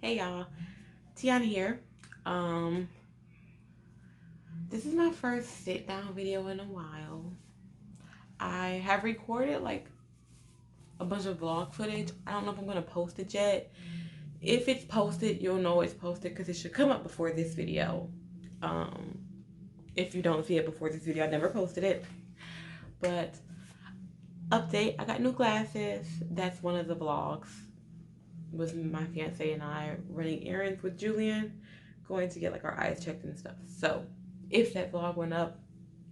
Hey y'all, Teanna here. This is my first sit down video in a while. I have recorded like a bunch of vlog footage. I don't know if I'm gonna post it yet. If it's posted, you'll know it's posted because it should come up before this video. If you don't see it before this video, I never posted it. But update, I got new glasses. That's one of the vlogs. It was my fiance and I running errands with Julian, going to get like our eyes checked and stuff. So if that vlog went up,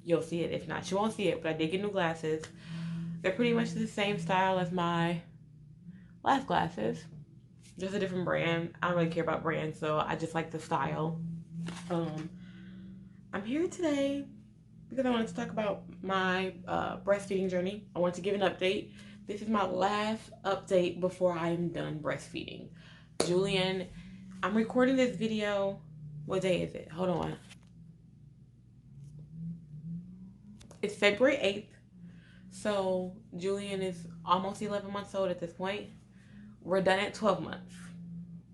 you'll see it. If not, you won't see it. But I did get new glasses. They're pretty much the same style as my last glasses, just a different brand. I don't really care about brands, so I just like the style. I'm here today because I wanted to talk about my breastfeeding journey. I wanted to give an update. This is my last update before I am done breastfeeding. Julian, I'm recording this video. What day is it? Hold on. It's February 8th. So Julian is almost 11 months old at this point. We're done at 12 months.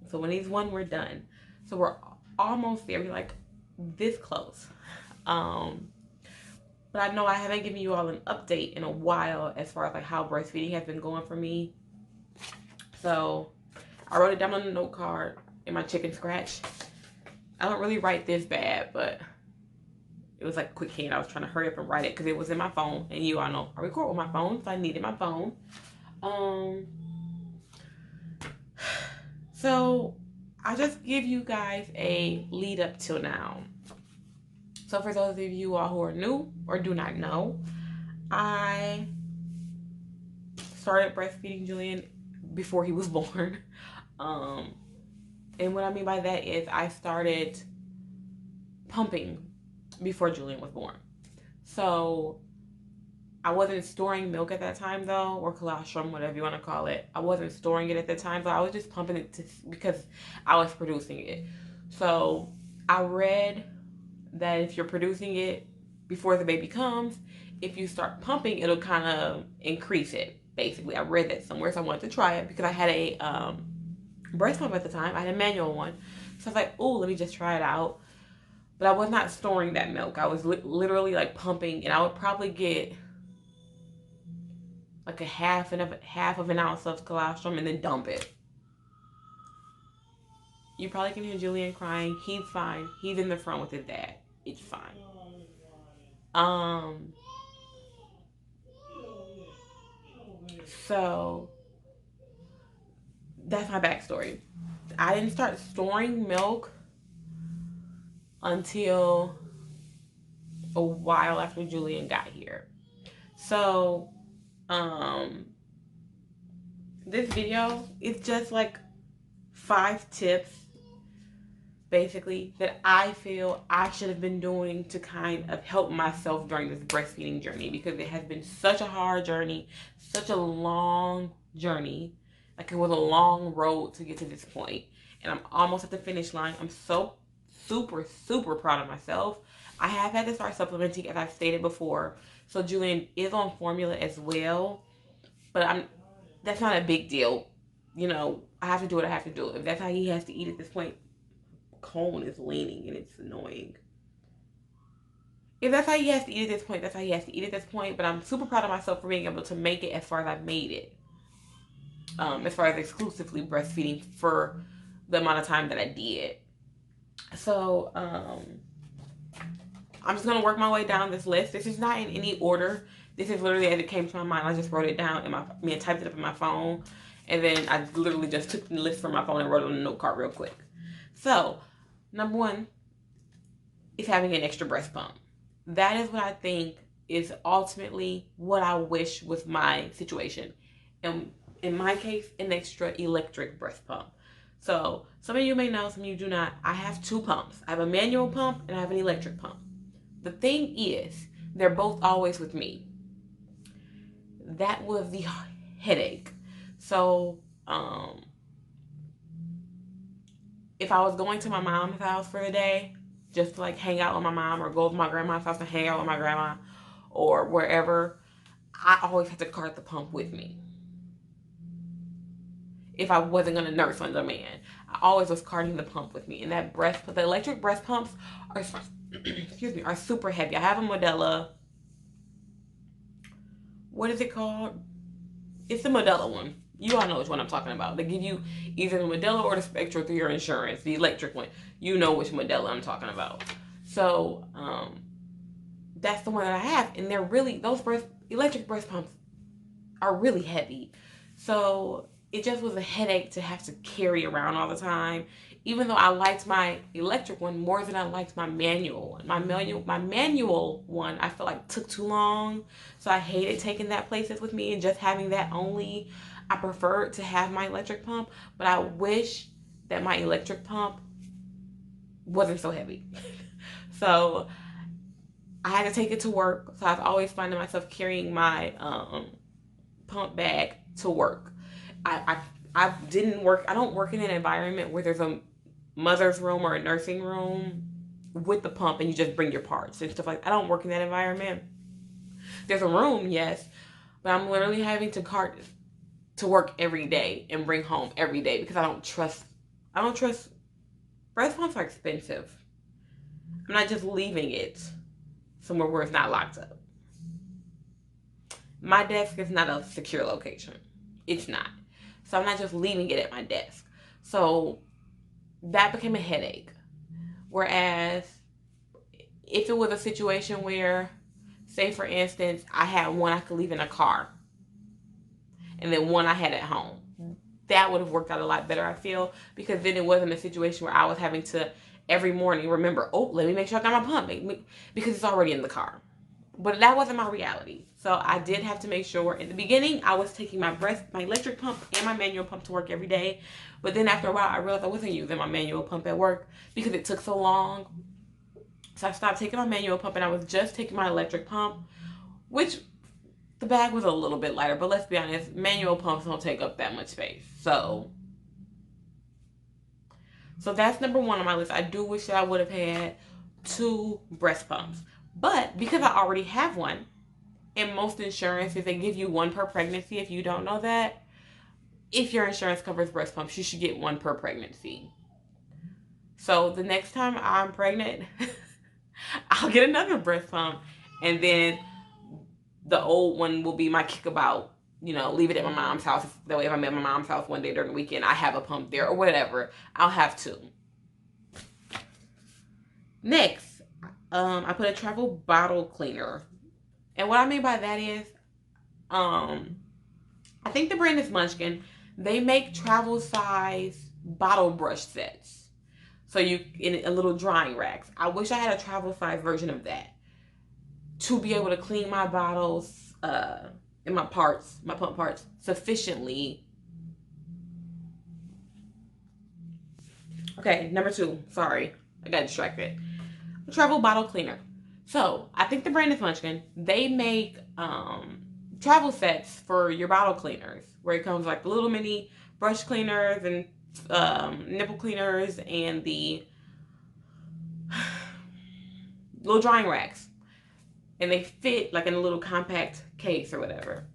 So when he's 1, we're done. So we're almost there. We're like this close. But I know I haven't given you all an update in a while as far as like how breastfeeding has been going for me. So I wrote it down on the note card in my chicken scratch. I don't really write this bad, but it was like a quick hand. I was trying to hurry up and write it because it was in my phone. And you all know I record with my phone, so I needed my phone. So I'll just give you guys a lead up till now. So for those of you all who are new or do not know, I started breastfeeding Julian before he was born. And what I mean by that is I started pumping before Julian was born. So I wasn't storing milk at that time though, or colostrum, whatever you want to call it. I wasn't storing it at the time, but I was just pumping it because I was producing it. So I read that if you're producing it before the baby comes, if you start pumping, it'll kind of increase it. Basically, I read that somewhere, so I wanted to try it because I had a breast pump at the time. I had a manual one, so I was like, "Oh, let me just try it out." But I was not storing that milk. I was literally like pumping, and I would probably get like a half of an ounce of colostrum and then dump it. You probably can hear Julian crying. He's fine. He's in the front with his dad. It's fine. So that's my backstory. I didn't start storing milk until a while after Julian got here. So this video is just like 5 tips basically that I feel I should have been doing to kind of help myself during this breastfeeding journey, because it has been such a hard journey, such a long journey. Like, it was a long road to get to this point, and I'm almost at the finish line. I'm so super proud of myself. I have had to start supplementing, as I've stated before. So Julian is on formula as well, but that's not a big deal. You know, I have to do what I have to do. If that's how he has to eat at this point, cone is leaning and it's annoying. If that's how he has to eat at this point, that's how he has to eat at this point. But I'm super proud of myself for being able to make it as far as I've made it. As far as exclusively breastfeeding for the amount of time that I did. So, I'm just going to work my way down this list. This is not in any order. This is literally as it came to my mind. I just wrote it down and typed it up in my phone. And then I literally just took the list from my phone and wrote it on a note card real quick. So, number 1 is having an extra breast pump. That is what I think is ultimately what I wish was my situation. And in my case, an extra electric breast pump. So, some of you may know, some of you do not. I have 2 pumps. I have a manual pump and I have an electric pump. The thing is, they're both always with me. That was the headache. So, if I was going to my mom's house for the day, just to like hang out with my mom, or go to my grandma's house and hang out with my grandma, or wherever, I always had to cart the pump with me. If I wasn't going to nurse on demand, I always was carting the pump with me. And the electric breast pumps are, excuse me, are super heavy. I have a Modella. What is it called? It's the Modella one. You all know which one I'm talking about. They give you either the Modella or the Spectra through your insurance, the electric one. You know which Modella I'm talking about. So, that's the one that I have. And they're really, electric breast pumps are really heavy. So it just was a headache to have to carry around all the time. Even though I liked my electric one more than I liked my manual one. My manual one I feel like took too long. So I hated taking that places with me and just having that only. I preferred to have my electric pump, but I wish that my electric pump wasn't so heavy. So I had to take it to work. So I was always finding myself carrying my pump bag to work. I don't work in an environment where there's a mother's room or a nursing room with the pump and you just bring your parts and stuff like that. I don't work in that environment. There's a room, yes, but I'm literally having to cart to work every day and bring home every day because I don't trust breast pumps are expensive. I'm not just leaving it somewhere where it's not locked up. My desk is not a secure location. It's not. So I'm not just leaving it at my desk. So that became a headache. Whereas if it was a situation where, say for instance, I had one I could leave in a car and then one I had at home, that would have worked out a lot better, I feel, because then it wasn't a situation where I was having to every morning remember, oh, let me make sure I got my pump, because it's already in the car. But that wasn't my reality. So I did have to make sure. In the beginning, I was taking my electric pump and my manual pump to work every day. But then after a while, I realized I wasn't using my manual pump at work because it took so long. So I stopped taking my manual pump and I was just taking my electric pump, which the bag was a little bit lighter. But let's be honest, manual pumps don't take up that much space. So that's number one on my list. I do wish that I would have had 2 breast pumps. But because I already have one, in most insurances, they give you 1 per pregnancy. If you don't know that, if your insurance covers breast pumps, you should get 1 per pregnancy. So the next time I'm pregnant, I'll get another breast pump. And then the old one will be my kickabout. Leave it at my mom's house. That way if I'm at my mom's house one day during the weekend, I have a pump there or whatever. I'll have 2. Next, I put a travel bottle cleaner. And what I mean by that is, I think the brand is Munchkin. They make travel size bottle brush sets. So in a little drying racks. I wish I had a travel size version of that to be able to clean my bottles and my pump parts sufficiently. Okay, number 2. Sorry, I got distracted. A travel bottle cleaner. So I think the brand is Munchkin. They make travel sets for your bottle cleaners, where it comes like the little mini brush cleaners and nipple cleaners and the little drying racks, and they fit like in a little compact case or whatever.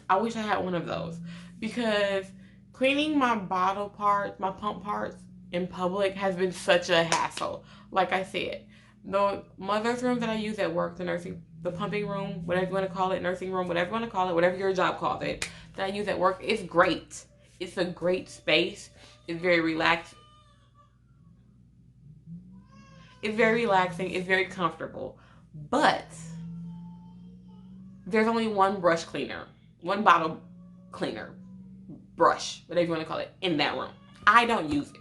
I wish I had one of those, because cleaning my bottle parts, my pump parts in public has been such a hassle. Like I said, the mother's room that I use at work, the pumping room, whatever you want to call it, nursing room, whatever you want to call it, whatever your job calls it, that I use at work, it's great. It's a great space. It's very relaxed. It's very relaxing. It's very comfortable. But there's only one brush cleaner, one bottle cleaner, brush, whatever you want to call it, in that room. I don't use it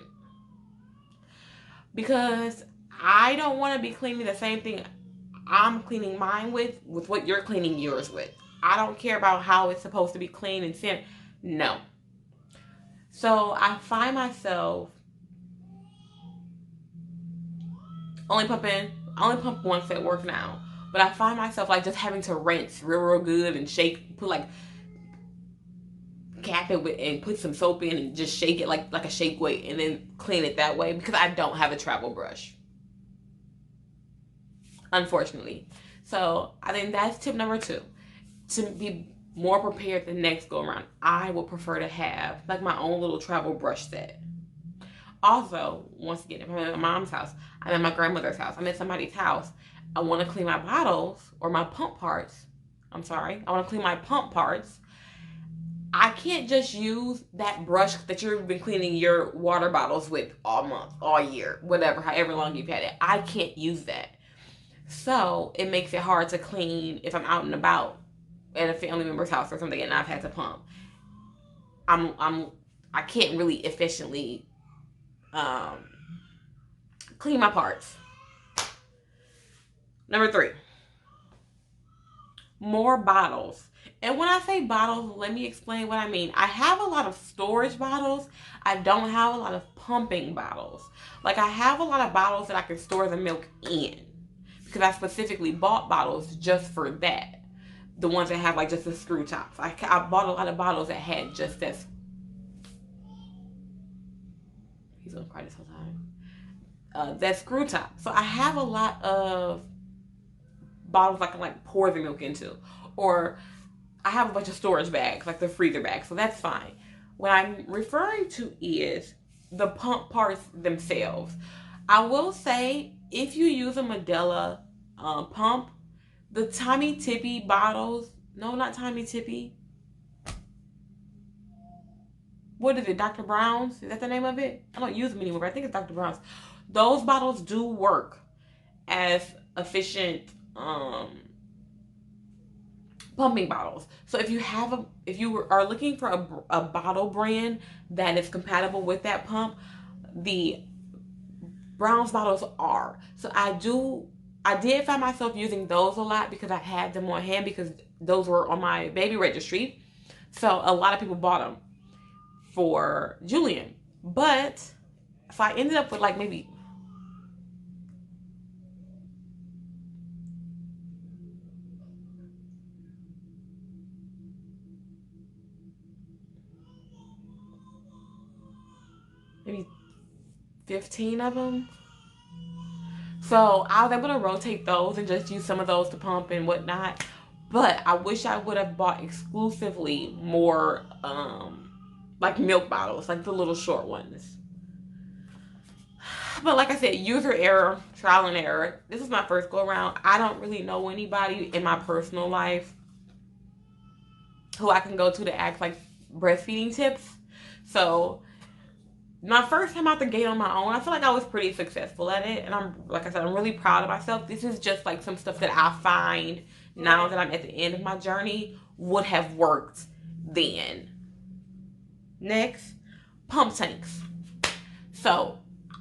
because I don't want to be cleaning the same thing I'm cleaning mine with what you're cleaning yours with. I don't care about how it's supposed to be clean and sent. No. So I find myself only pump once at work now. But I find myself like just having to rinse real good and shake, cap it and put some soap in and just shake it like a shake weight and then clean it that way because I don't have a travel brush, unfortunately. So I think that's tip number 2. To be more prepared the next go around, I would prefer to have like my own little travel brush set. Also, once again, if I'm at my mom's house, I'm at my grandmother's house, I'm at somebody's house, I want to clean my bottles or my pump parts. I'm sorry, I want to clean my pump parts. I can't just use that brush that you've been cleaning your water bottles with all month, all year, whatever, however long you've had it. I can't use that. So it makes it hard to clean if I'm out and about at a family member's house or something and I've had to pump. I can't really efficiently um, clean my parts. Number 3, more bottles. And when I say bottles, let me explain what I mean. I have a lot of storage bottles. I don't have a lot of pumping bottles. Like I have a lot of bottles that I can store the milk in because I specifically bought bottles just for that. The ones that have like just the screw tops. I bought a lot of bottles that had just this. He's gonna cry this whole time. That screw top. So I have a lot of bottles I can like pour the milk into, or I have a bunch of storage bags, like the freezer bags, so that's fine. What I'm referring to is the pump parts themselves. I will say, if you use a Medela pump, the Tiny Tippy bottles, no, not Tiny Tippy. What is it, Dr. Brown's? Is that the name of it? I don't use them anymore, but I think it's Dr. Brown's. Those bottles do work as efficient pumping bottles. So if you are looking for a bottle brand that is compatible with that pump, the Brown's bottles are. So I did find myself using those a lot because I had them on hand because those were on my baby registry. So a lot of people bought them for Julian. But so I ended up with like maybe maybe 15 of them. So I was able to rotate those and just use some of those to pump and whatnot. But I wish I would have bought exclusively more like milk bottles, like the little short ones. But like I said, user error, trial and error. This is my first go around. I don't really know anybody in my personal life who I can go to ask like breastfeeding tips. So my first time out the gate on my own, I feel like I was pretty successful at it. And I'm, like I said, I'm really proud of myself. This is just like some stuff that I find now that I'm at the end of my journey would have worked then. Next, pump tanks. So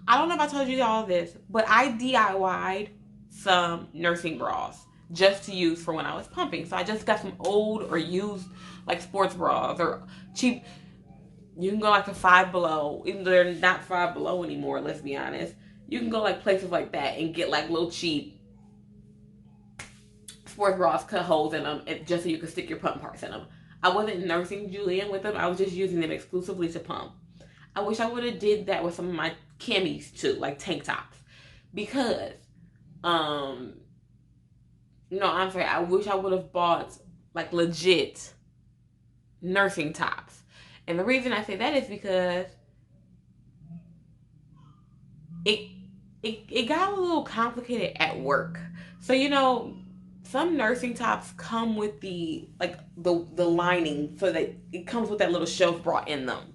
I don't know if I told you all this, but I DIY'd some nursing bras just to use for when I was pumping. So I just got some old or used like sports bras or cheap. You can go like to Five Below, even though they're not Five Below anymore, let's be honest. You can go like places like that and get like little cheap sports bras, cut holes in them, and just so you can stick your pump parts in them. I wasn't nursing Julian with them. I was just using them exclusively to pump. I wish I would have did that with some of my camis too, like tank tops. Because, I'm sorry, I wish I would have bought like legit nursing tops. And the reason I say that is because it got a little complicated at work. So, some nursing tops come with the lining so that it comes with that little shelf bra in them.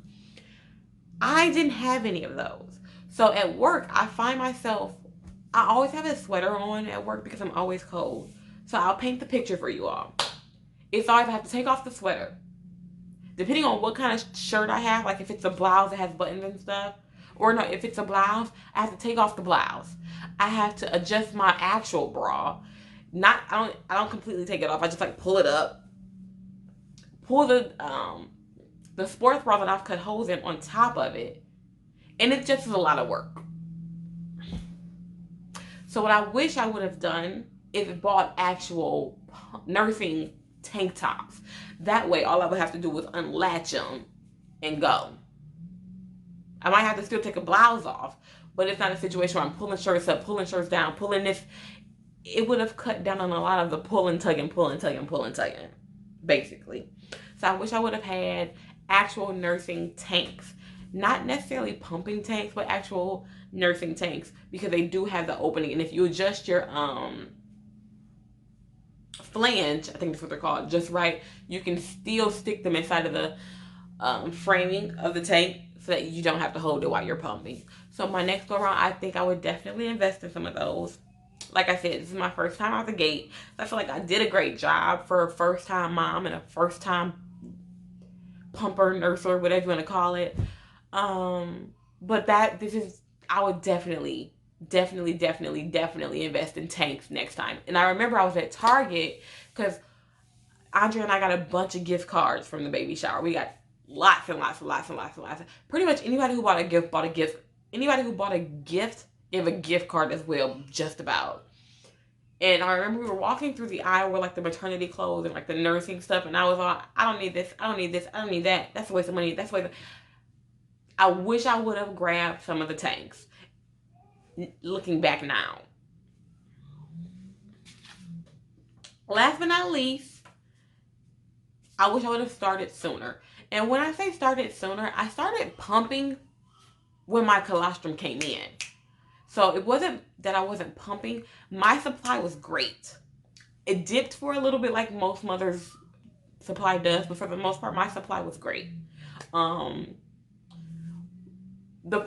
I didn't have any of those. So at work, I find myself, I always have a sweater on at work because I'm always cold. So I'll paint the picture for you all. It's always I have to take off the sweater. Depending on what kind of shirt I have, like if it's a blouse that has buttons and stuff, or no, if it's a blouse, I have to take off the blouse. I have to adjust my actual bra. I don't completely take it off. I just like pull it up. Pull the sports bra that I've cut holes in on top of it. And it just is a lot of work. So what I wish I would have done is bought actual nursing tank tops. That way, all I would have to do was unlatch them and go. I might have to still take a blouse off, but it's not a situation where I'm pulling shirts up, pulling shirts down, pulling this. It would have cut down on a lot of the pulling, tugging, pulling, tugging, pulling, tugging. basically. So I wish I would have had actual nursing tanks. Not necessarily pumping tanks, but actual nursing tanks, because they do have the opening. And if you adjust your flange, I think that's what they're called, just right, you can still stick them inside of the framing of the tank so that you don't have to hold it while you're pumping. So my next go around, I think I would definitely invest in some of those. Like I said, this is my first time out the gate. I feel like I did a great job for a first time mom and a first time pumper, nurser, whatever you want to call it. But I would definitely invest in tanks next time. And I remember I was at Target because Andre and I got a bunch of gift cards from the baby shower. We got lots and lots and lots and lots and lots. Pretty much anybody who bought a gift bought a gift. Anybody who bought a gift gave a gift card as well, just about. And I remember we were walking through the aisle with like the maternity clothes and like the nursing stuff, and I was like, I don't need this, I don't need this, I don't need that. That's a waste of money. That's a waste of... I wish I would have grabbed some of the tanks. Looking back now. Last but not least, I wish I would have started sooner. And when I say started sooner, I started pumping when my colostrum came in. So it wasn't that I wasn't pumping. My supply was great. It dipped for a little bit like most mothers' supply does, but for the most part, my supply was great. The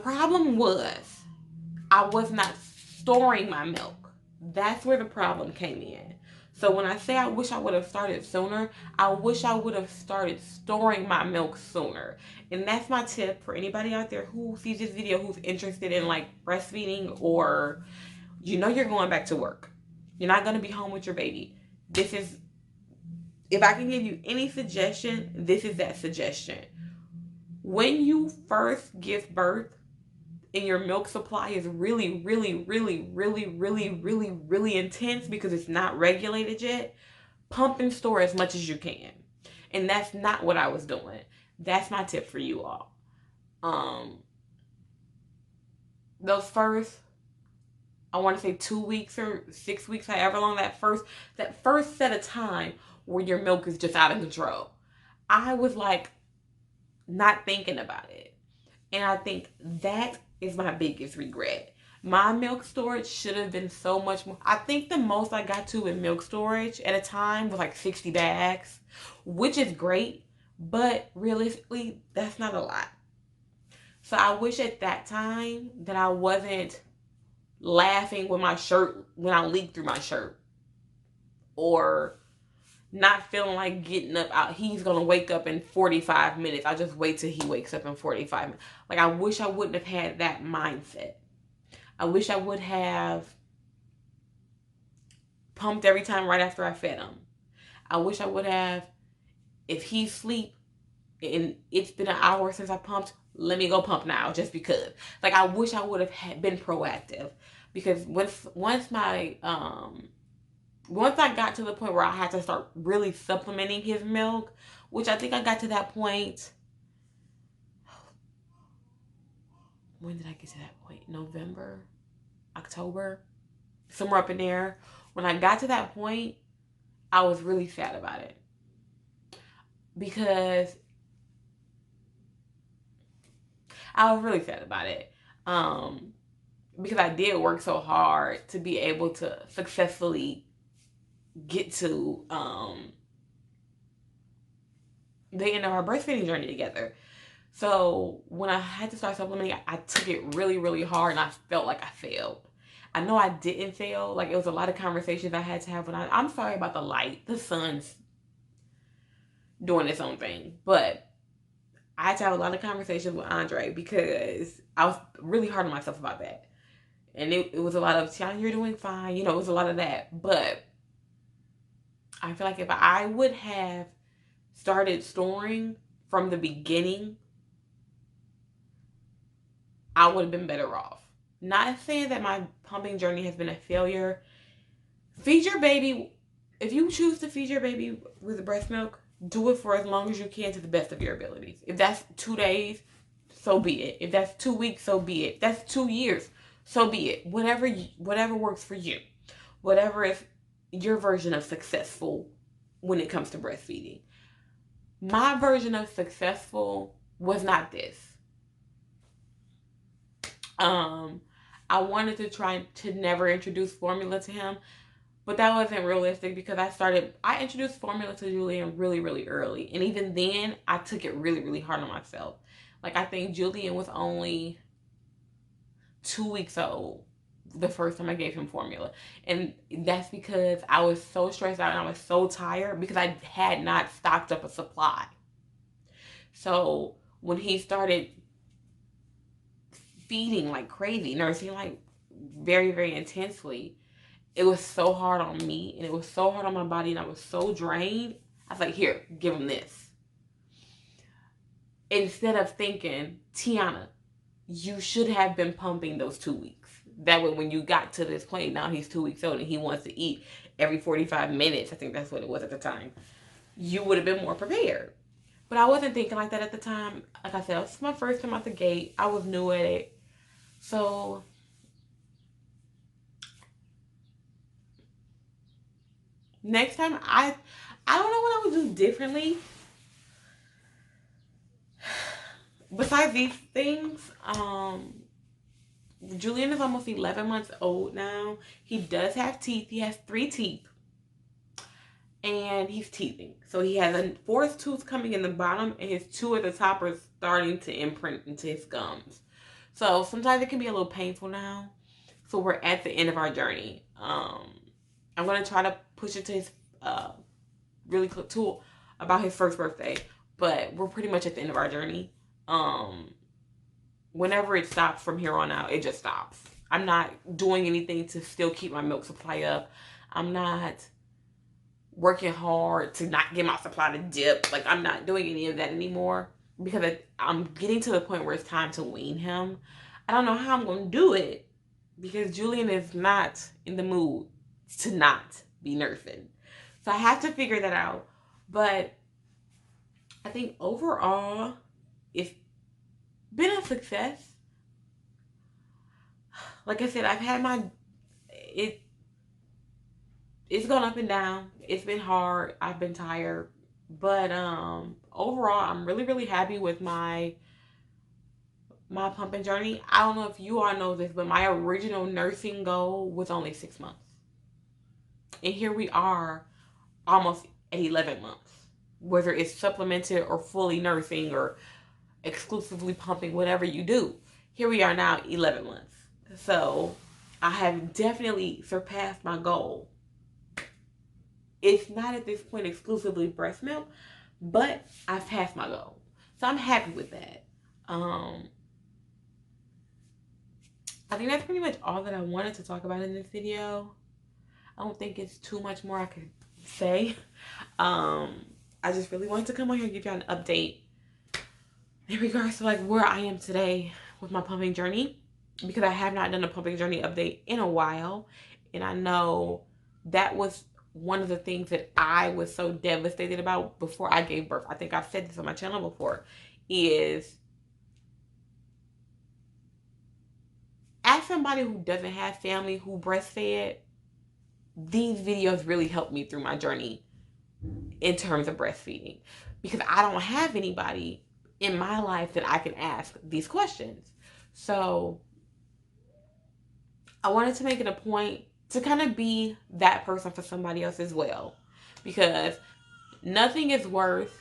problem was I was not storing my milk. That's where the problem came in. So when I say I wish I would have started sooner, I wish I would have started storing my milk sooner. And that's my tip for anybody out there who sees this video who's interested in like breastfeeding, or you're going back to work. You're not going to be home with your baby. If I can give you any suggestion, this is that suggestion. When you first give birth and your milk supply is really, really, really, really, really, really, really intense because it's not regulated yet, pump and store as much as you can. And that's not what I was doing. That's my tip for you all. Those first, I want to say 2 weeks or 6 weeks, however long that first set of time where your milk is just out of control, I was like not thinking about it. And I think that is my biggest regret. My milk storage should have been so much more. I think the most I got to in milk storage at a time was like 60 bags, which is great, but realistically, that's not a lot. So I wish at that time that I wasn't laughing with my shirt when I leaked through my shirt, or not feeling like getting up out. He's going to wake up in 45 minutes. I'll just wait till he wakes up in 45 minutes. Like, I wish I wouldn't have had that mindset. I wish I would have pumped every time right after I fed him. I wish I would have, if he's asleep and it's been an hour since I pumped, let me go pump now just because. Like, I wish I would have been proactive, because once I got to the point where I had to start really supplementing his milk, which I think I got to that point. When did I get to that point? November? October? Somewhere up in there. When I got to that point, I was really sad about it. Because I was really sad about it. Because I did work so hard to be able to successfully get to the end of our breastfeeding journey together. So when I had to start supplementing, I took it really, really hard, and I felt like I failed. I know I didn't fail. Like, it was a lot of conversations I had to have when I'm sorry about the light. The sun's doing its own thing. But I had to have a lot of conversations with Andre because I was really hard on myself about that. And it was a lot of, Teanna, you're doing fine. It was a lot of that. But I feel like if I would have started storing from the beginning, I would have been better off. Not saying that my pumping journey has been a failure. Feed your baby. If you choose to feed your baby with breast milk, do it for as long as you can to the best of your abilities. If that's 2 days, so be it. If that's 2 weeks, so be it. If that's 2 years, so be it. Whatever works for you. Whatever is your version of successful when it comes to breastfeeding. my version of successful was not this. I wanted to try to never introduce formula to him, but that wasn't realistic because I introduced formula to Julian really, really early. And even then, I took it really, really hard on myself. Like, I think Julian was only 2 weeks old the first time I gave him formula. And that's because I was so stressed out and I was so tired because I had not stocked up a supply. So when he started feeding like crazy, nursing like very, very intensely, it was so hard on me and it was so hard on my body and I was so drained. I was like, here, give him this. Instead of thinking, Teanna, you should have been pumping those 2 weeks. That way when you got to this point, now he's 2 weeks old and he wants to eat every 45 minutes. I think that's what it was at the time. You would have been more prepared. But I wasn't thinking like that at the time. Like I said, it was my first time out the gate. I was new at it. So next time, I don't know what I would do differently. Besides these things, Julian is almost 11 months old now. He does have teeth. He has 3 teeth. And he's teething. So he has a 4th tooth coming in the bottom, and his 2 at the top are starting to imprint into his gums. So sometimes it can be a little painful now. So we're at the end of our journey. I'm going to try to push it to his really quick tool about his 1st birthday. But we're pretty much at the end of our journey. Whenever it stops from here on out, it just stops. I'm not doing anything to still keep my milk supply up. I'm not working hard to not get my supply to dip. Like, I'm not doing any of that anymore because I'm getting to the point where it's time to wean him. I don't know how I'm going to do it because Julian is not in the mood to not be nursing. So I have to figure that out. But I think overall, it's been a success. Like I said, I've had it's gone up and down. It's been hard. I've been tired. But overall, I'm really, really happy with my pumping journey. I don't know if you all know this, but my original nursing goal was only 6 months. And here we are almost at 11 months. Whether it's supplemented or fully nursing or exclusively pumping, whatever you do. Here we are now, 11 months. So I have definitely surpassed my goal. It's not at this point exclusively breast milk, but I've passed my goal. So I'm happy with that. I think that's pretty much all that I wanted to talk about in this video. I don't think it's too much more I could say. I just really wanted to come on here and give y'all an update in regards to like where I am today with my pumping journey, because I have not done a pumping journey update in a while. And I know that was one of the things that I was so devastated about before I gave birth. I think I've said this on my channel before, is as somebody who doesn't have family who breastfed, these videos really helped me through my journey in terms of breastfeeding, because I don't have anybody in my life that I can ask these questions. So I wanted to make it a point to kind of be that person for somebody else as well, because nothing is worse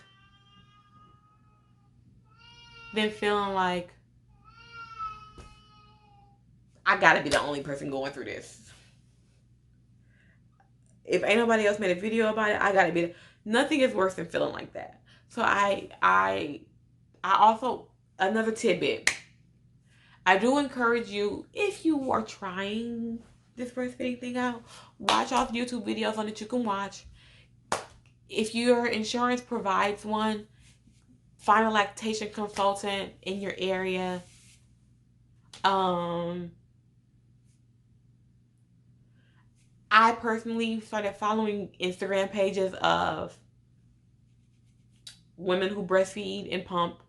than feeling like I gotta be the only person going through this. If ain't nobody else made a video about it, I gotta be. Nothing is worse than feeling like that. So I also, another tidbit, I do encourage you, if you are trying this breastfeeding thing out, watch off YouTube videos on that you can watch. If your insurance provides one, find a lactation consultant in your area. I personally started following Instagram pages of women who breastfeed and pump.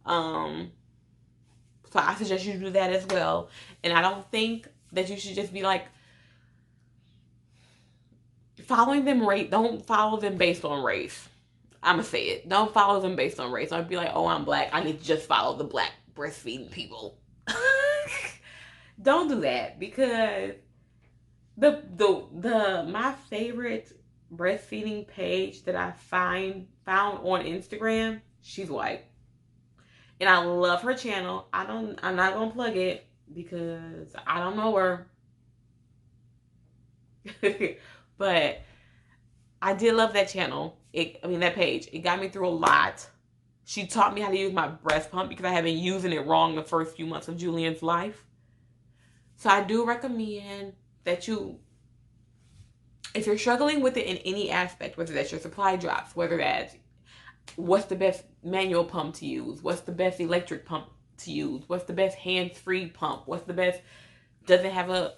So I suggest you do that as well. And I don't think that you should just be like following them don't follow them based on race. I'm gonna say it. Don't follow them based on race. Don't be like, oh, I'm black, I need to just follow the black breastfeeding people. Don't do that, because my favorite breastfeeding page that I found on Instagram, she's white. And I love her channel. I'm not gonna plug it because I don't know her. But I did love that channel. That page. It got me through a lot. She taught me how to use my breast pump because I had been using it wrong the first few months of Julian's life. So I do recommend that if you're struggling with it in any aspect, whether that's your supply drops, whether that's what's the best manual pump to use, what's the best electric pump to use, what's the best hands-free pump, what's the best, doesn't have a,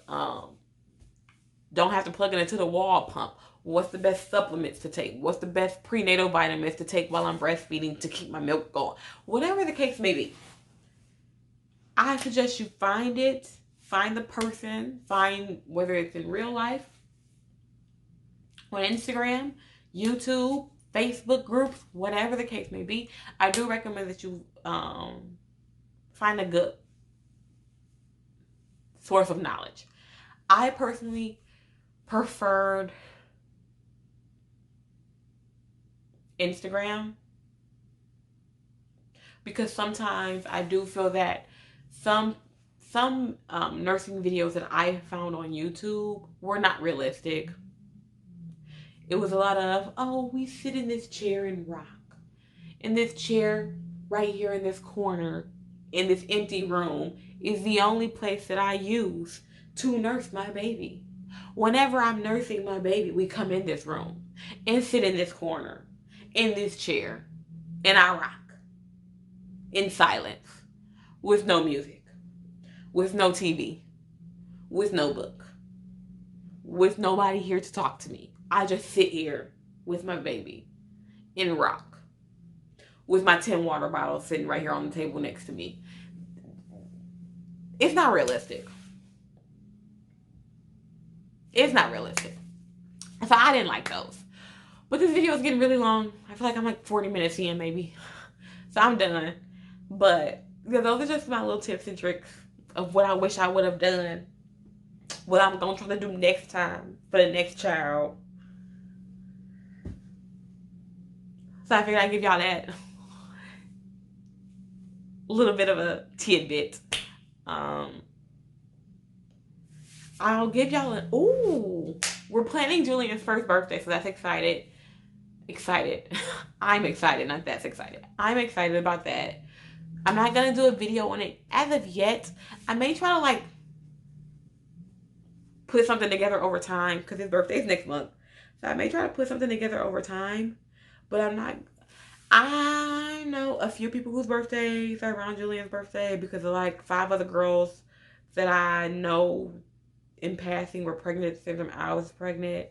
don't have to plug it into the wall pump, what's the best supplements to take, what's the best prenatal vitamins to take while I'm breastfeeding to keep my milk going, whatever the case may be, I suggest you find the person, find whether it's in real life, on Instagram, YouTube, Facebook groups, whatever the case may be. I do recommend that you find a good source of knowledge. I personally preferred Instagram because sometimes I do feel that some nursing videos that I found on YouTube were not realistic. It was a lot of, oh, we sit in this chair and rock. And this chair right here in this corner, in this empty room, is the only place that I use to nurse my baby. Whenever I'm nursing my baby, we come in this room and sit in this corner, in this chair, and I rock. In silence. With no music. With no TV. With no book. With nobody here to talk to me. I just sit here with my baby and rock with my 10 water bottles sitting right here on the table next to me. It's not realistic. It's not realistic. So I didn't like those. But this video is getting really long. I feel like I'm like 40 minutes in maybe. So I'm done. But yeah, those are just my little tips and tricks of what I wish I would have done. What I'm going to try to do next time for the next child. So I figured I'd give y'all that little bit of a tidbit. I'll give y'all we're planning Julian's first birthday, so that's excited. I'm excited, not that's excited. I'm excited about that. I'm not going to do a video on it as of yet. I may try to like put something together over time because his birthday's next month. So I may try to put something together over time. But I'm not. I know a few people whose birthdays are around Julian's birthday because of like 5 other girls that I know in passing were pregnant at the same time I was pregnant.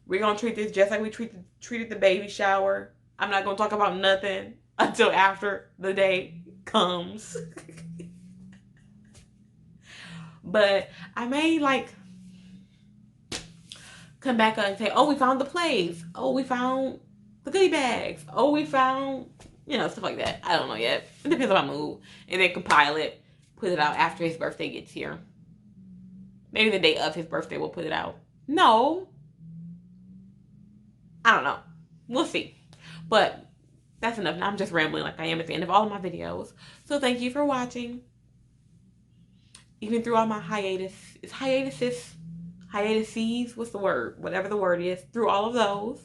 We're going to treat this just like we treated the baby shower. I'm not going to talk about nothing until after the day comes. But I may like come back and say, oh, we found the plays. Oh, we found the goodie bags. Oh, we found, stuff like that. I don't know yet. It depends on my mood. And then compile it, put it out after his birthday gets here. Maybe the day of his birthday we'll put it out. No. I don't know. We'll see. But that's enough. Now I'm just rambling like I am at the end of all of my videos. So thank you for watching. Even through all my hiatuses, what's the word? Whatever the word is. Through all of those,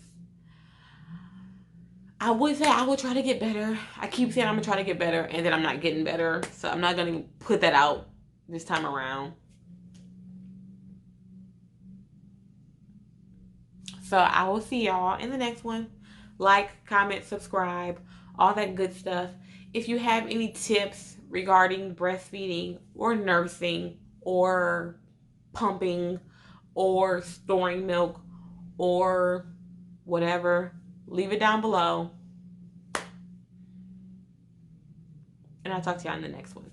I would say I will try to get better. I keep saying I'm going to try to get better, and then I'm not getting better. So I'm not going to put that out this time around. So I will see y'all in the next one. Like, comment, subscribe, all that good stuff. If you have any tips regarding breastfeeding or nursing or pumping or storing milk or whatever, leave it down below. And I'll talk to y'all in the next one.